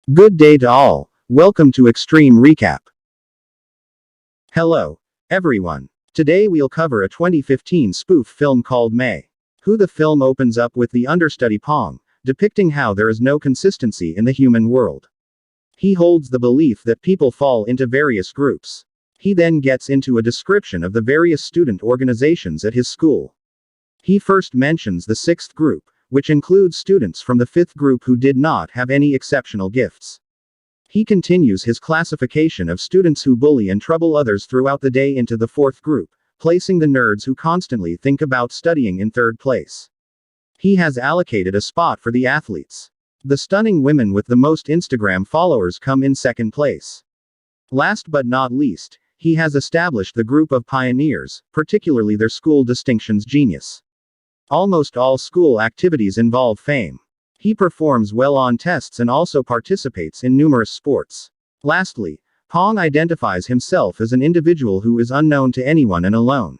Good day to all. Welcome to Extreme Recap. Hello, everyone. Today we'll cover a 2015 spoof film called May. Who the film opens up with the understudy Pong, depicting how there is no consistency in the human world. He holds the belief that people fall into various groups. He then gets into a description of the various student organizations at his school. He first mentions the sixth group, which includes students from the fifth group who did not have any exceptional gifts. He continues his classification of students who bully and trouble others throughout the day into the fourth group, placing the nerds who constantly think about studying in third place. He has allocated a spot for the athletes. The stunning women with the most Instagram followers come in second place. Last but not least, he has established the group of pioneers, particularly their school distinctions genius. Almost all school activities involve fame. He performs well on tests and also participates in numerous sports. Lastly, Pong identifies himself as an individual who is unknown to anyone and alone.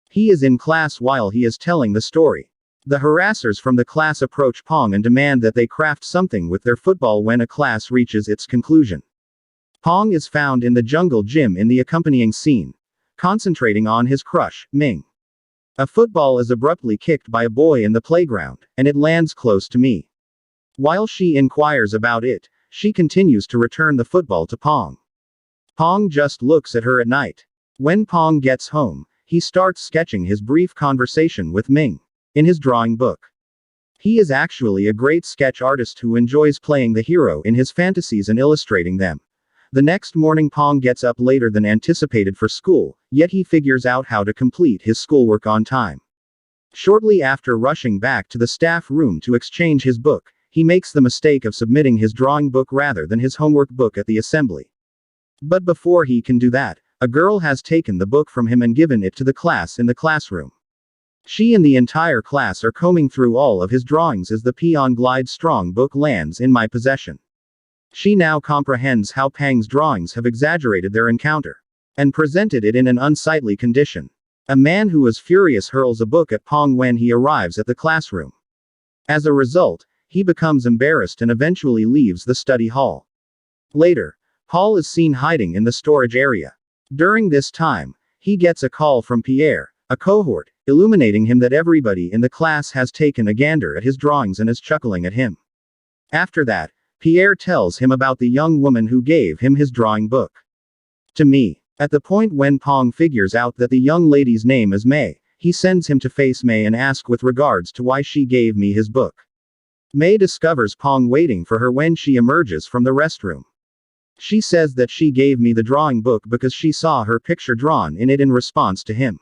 He is in class while he is telling the story. The harassers from the class approach Pong and demand that they craft something with their football when a class reaches its conclusion. Pong is found in the jungle gym in the accompanying scene, concentrating on his crush, Ming. A football is abruptly kicked by a boy in the playground, and it lands close to me. While she inquires about it, she continues to return the football to Pong. Pong just looks at her at night. When Pong gets home, he starts sketching his brief conversation with Ming in his drawing book. He is actually a great sketch artist who enjoys playing the hero in his fantasies and illustrating them. The next morning Pong gets up later than anticipated for school, yet he figures out how to complete his schoolwork on time. Shortly after rushing back to the staff room to exchange his book, he makes the mistake of submitting his drawing book rather than his homework book at the assembly. But before he can do that, a girl has taken the book from him and given it to the class in the classroom. She and the entire class are combing through all of his drawings as the Peon Glide Strong book lands in my possession. She now comprehends how Pang's drawings have exaggerated their encounter and presented it in an unsightly condition. A man who is furious hurls a book at Pong when he arrives at the classroom. As a result, he becomes embarrassed and eventually leaves the study hall. Later, Paul is seen hiding in the storage area. During this time, he gets a call from Pierre, a cohort, illuminating him that everybody in the class has taken a gander at his drawings and is chuckling at him. After that, Pierre tells him about the young woman who gave him his drawing book. To me, at the point when Pong figures out that the young lady's name is May, he sends him to face May and asks with regards to why she gave me his book. May discovers Pong waiting for her when she emerges from the restroom. She says that she gave me the drawing book because she saw her picture drawn in it in response to him.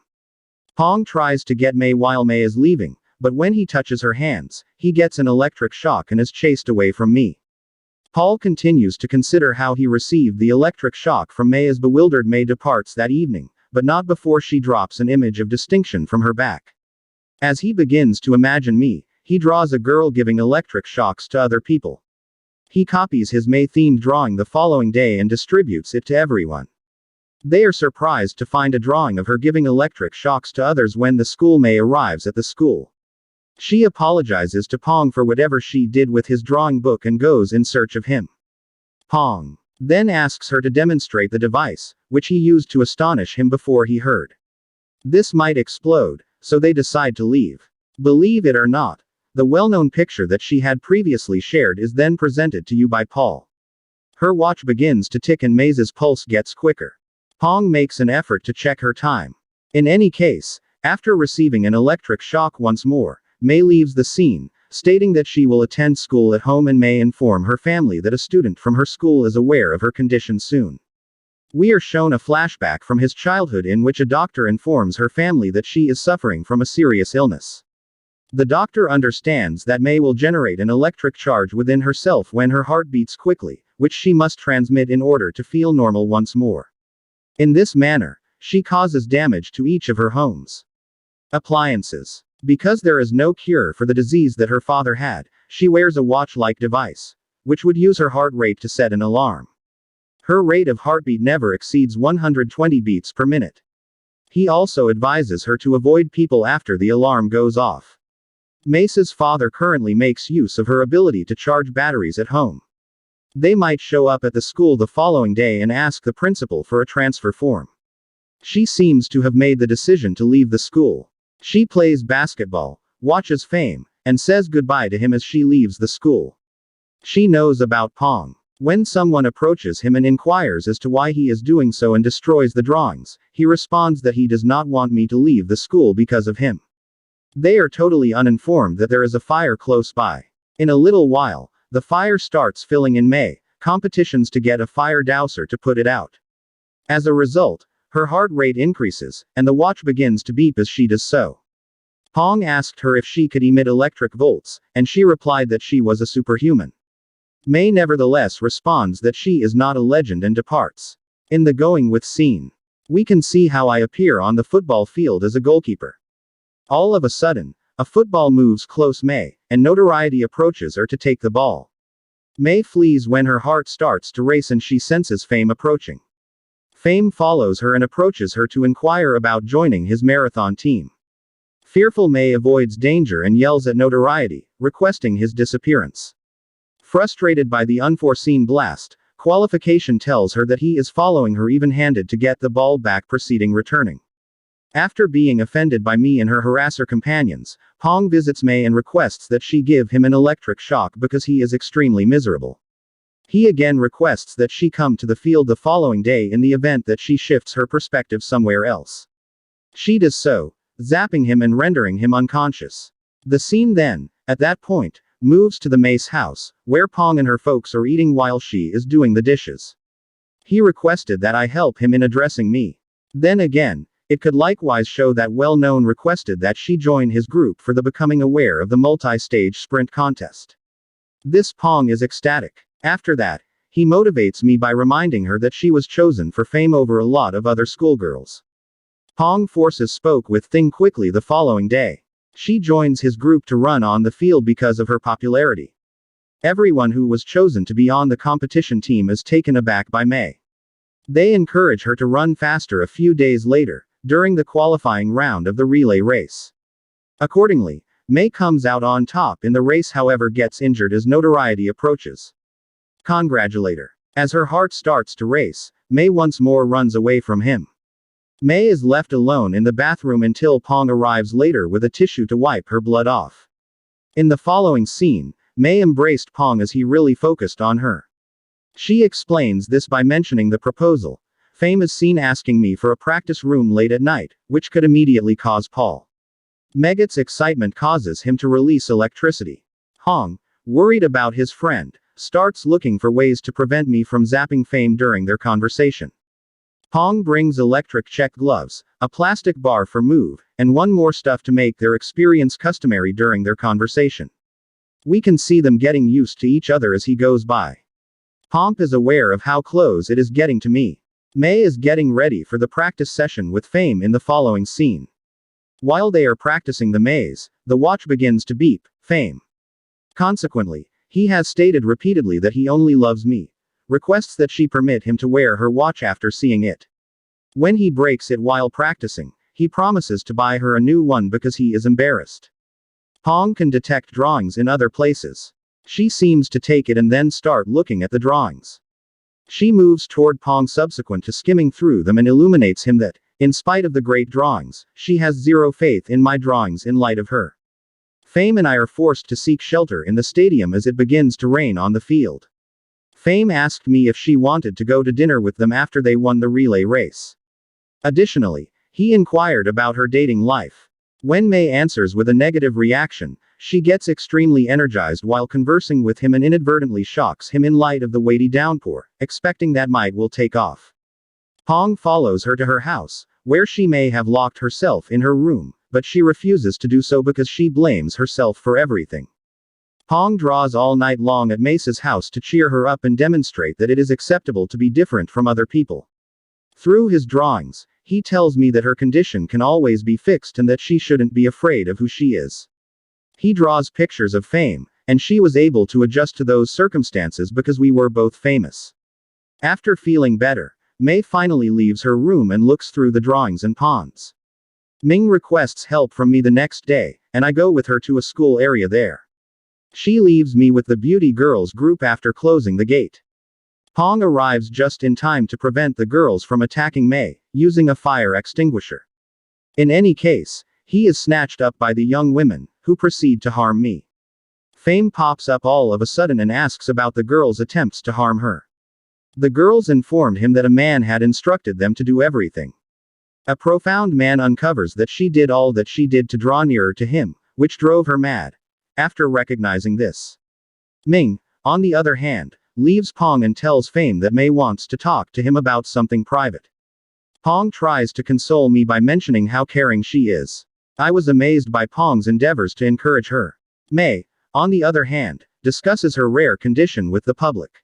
Pong tries to get May while May is leaving, but when he touches her hands, he gets an electric shock and is chased away from me. Paul continues to consider how he received the electric shock from May as bewildered May departs that evening, but not before she drops an image of distinction from her back. As he begins to imagine me, he draws a girl giving electric shocks to other people. He copies his May-themed drawing the following day and distributes it to everyone. They are surprised to find a drawing of her giving electric shocks to others when the school May arrives at the school. She apologizes to Pong for whatever she did with his drawing book and goes in search of him. Pong then asks her to demonstrate the device, which he used to astonish him before he heard this might explode, so they decide to leave. Believe it or not, the well-known picture that she had previously shared is then presented to you by Paul. Her watch begins to tick and May's pulse gets quicker. Pong makes an effort to check her time. In any case, after receiving an electric shock once more, May leaves the scene, stating that she will attend school at home and may inform her family that a student from her school is aware of her condition soon. We are shown a flashback from his childhood in which a doctor informs her family that she is suffering from a serious illness. The doctor understands that May will generate an electric charge within herself when her heart beats quickly, which she must transmit in order to feel normal once more. In this manner, she causes damage to each of her home's appliances. Because there is no cure for the disease that her father had, she wears a watch-like device, which would use her heart rate to set an alarm. Her rate of heartbeat never exceeds 120 beats per minute. He also advises her to avoid people after the alarm goes off. Mace's father currently makes use of her ability to charge batteries at home. They might show up at the school the following day and ask the principal for a transfer form. She seems to have made the decision to leave the school. She plays basketball, watches Fame, and says goodbye to him as she leaves the school. She knows about Pong. When someone approaches him and inquires as to why he is doing so and destroys the drawings, he responds that he does not want me to leave the school because of him. They are totally uninformed that there is a fire close by. In a little while, the fire starts filling in May, competitions to get a fire dowser to put it out. As a result, her heart rate increases, and the watch begins to beep as she does so. Pong asked her if she could emit electric volts, and she replied that she was a superhuman. May nevertheless responds that she is not a legend and departs. In the going with scene, we can see how I appear on the football field as a goalkeeper. All of a sudden, a football moves close May, and Notoriety approaches her to take the ball. May flees when her heart starts to race and she senses Fame approaching. Fame follows her and approaches her to inquire about joining his marathon team. Fearful May avoids danger and yells at Notoriety, requesting his disappearance. Frustrated by the unforeseen blast, Qualification tells her that he is following her even-handed to get the ball back preceding returning. After being offended by me and her harasser companions, Pong visits May and requests that she give him an electric shock because he is extremely miserable. He again requests that she come to the field the following day in the event that she shifts her perspective somewhere else. She does so, zapping him and rendering him unconscious. The scene then, at that point, moves to the May's house, where Pong and her folks are eating while she is doing the dishes. He requested that I help him in addressing me. Then again, it could likewise show that well-known requested that she join his group for the becoming aware of the multi-stage sprint contest. This Pong is ecstatic. After that, he motivates me by reminding her that she was chosen for Fame over a lot of other schoolgirls. Pong forces spoke with Thing quickly the following day. She joins his group to run on the field because of her popularity. Everyone who was chosen to be on the competition team is taken aback by May. They encourage her to run faster a few days later, during the qualifying round of the relay race. Accordingly, May comes out on top in the race, however gets injured as Notoriety approaches. Congratulate her. As her heart starts to race, May once more runs away from him. May is left alone in the bathroom until Pong arrives later with a tissue to wipe her blood off. In the following scene, May embraced Pong as he really focused on her. She explains this by mentioning the proposal. Fame is seen asking me for a practice room late at night, which could immediately cause Paul. Megget's excitement causes him to release electricity. Pong, worried about his friend, starts looking for ways to prevent me from zapping Fame during their conversation. Pong brings electric check gloves, a plastic bar for move, and one more stuff to make their experience customary during their conversation. We can see them getting used to each other as he goes by. Pomp is aware of how close it is getting to me. May is getting ready for the practice session with Fame in the following scene. While they are practicing the maze, the watch begins to beep, Fame. Consequently, he has stated repeatedly that he only loves me. Requests that she permit him to wear her watch after seeing it. When he breaks it while practicing, he promises to buy her a new one because he is embarrassed. Pong can detect drawings in other places. She seems to take it and then start looking at the drawings. She moves toward Pong subsequent to skimming through them and illuminates him that, in spite of the great drawings, she has zero faith in my drawings in light of her. Fame and I are forced to seek shelter in the stadium as it begins to rain on the field. Fame asked me if she wanted to go to dinner with them after they won the relay race. Additionally, he inquired about her dating life. When May answers with a negative reaction, she gets extremely energized while conversing with him and inadvertently shocks him in light of the weighty downpour, expecting that might will take off. Pong follows her to her house, where she may have locked herself in her room, but she refuses to do so because she blames herself for everything. Pong draws all night long at Mace's house to cheer her up and demonstrate that it is acceptable to be different from other people. Through his drawings, he tells me that her condition can always be fixed and that she shouldn't be afraid of who she is. He draws pictures of Fame, and she was able to adjust to those circumstances because we were both famous. After feeling better, May finally leaves her room and looks through the drawings and pawns. Ming requests help from me the next day, and I go with her to a school area there. She leaves me with the beauty girls group after closing the gate. Pong arrives just in time to prevent the girls from attacking Mei, using a fire extinguisher. In any case, he is snatched up by the young women, who proceed to harm me. Fame pops up all of a sudden and asks about the girls' attempts to harm her. The girls informed him that a man had instructed them to do everything. A profound man uncovers that she did all that she did to draw nearer to him, which drove her mad. After recognizing this, Ming, on the other hand, leaves Pong and tells Fame that Mei wants to talk to him about something private. Pong tries to console me by mentioning how caring she is. I was amazed by Pong's endeavors to encourage her. Mei, on the other hand, discusses her rare condition with the public.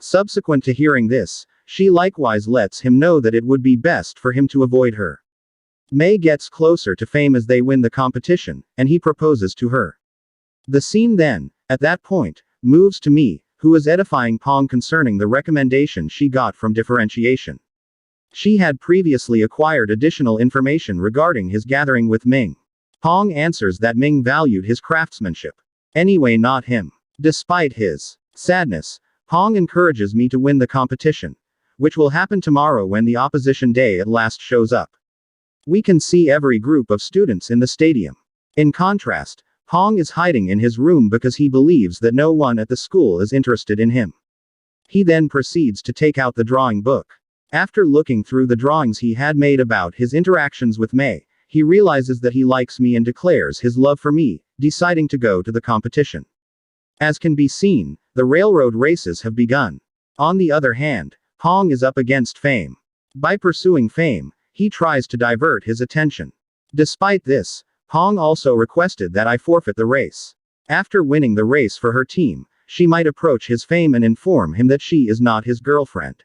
Subsequent to hearing this, she likewise lets him know that it would be best for him to avoid her. Mei gets closer to Fame as they win the competition, and he proposes to her. The scene then, at that point, moves to me, who is edifying Pong concerning the recommendation she got from differentiation. She had previously acquired additional information regarding his gathering with Ming. Pong answers that Ming valued his craftsmanship. Anyway, not him. Despite his sadness, Pong encourages me to win the competition, which will happen tomorrow when the opposition day at last shows up. We can see every group of students in the stadium. In contrast, Pong is hiding in his room because he believes that no one at the school is interested in him. He then proceeds to take out the drawing book. After looking through the drawings he had made about his interactions with Mei, he realizes that he likes me and declares his love for me, deciding to go to the competition. As can be seen, the railroad races have begun. On the other hand, Pong is up against Fame. By pursuing Fame, he tries to divert his attention. Despite this, Pong also requested that I forfeit the race. After winning the race for her team, she might approach his Fame and inform him that she is not his girlfriend.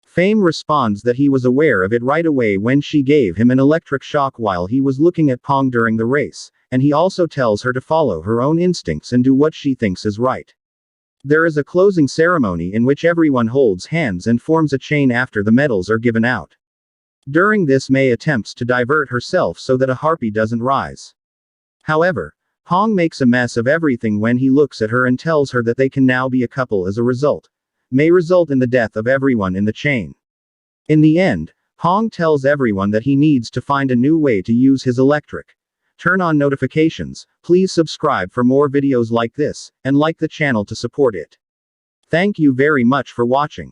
Fame responds that he was aware of it right away when she gave him an electric shock while he was looking at Pong during the race, and he also tells her to follow her own instincts and do what she thinks is right. There is a closing ceremony in which everyone holds hands and forms a chain after the medals are given out. During this, Mei attempts to divert herself so that a harpy doesn't rise. However, Pong makes a mess of everything when he looks at her and tells her that they can now be a couple as a result. May result in the death of everyone in the chain. In the end, Pong tells everyone that he needs to find a new way to use his electric. Turn on notifications, please subscribe for more videos like this, and like the channel to support it. Thank you very much for watching.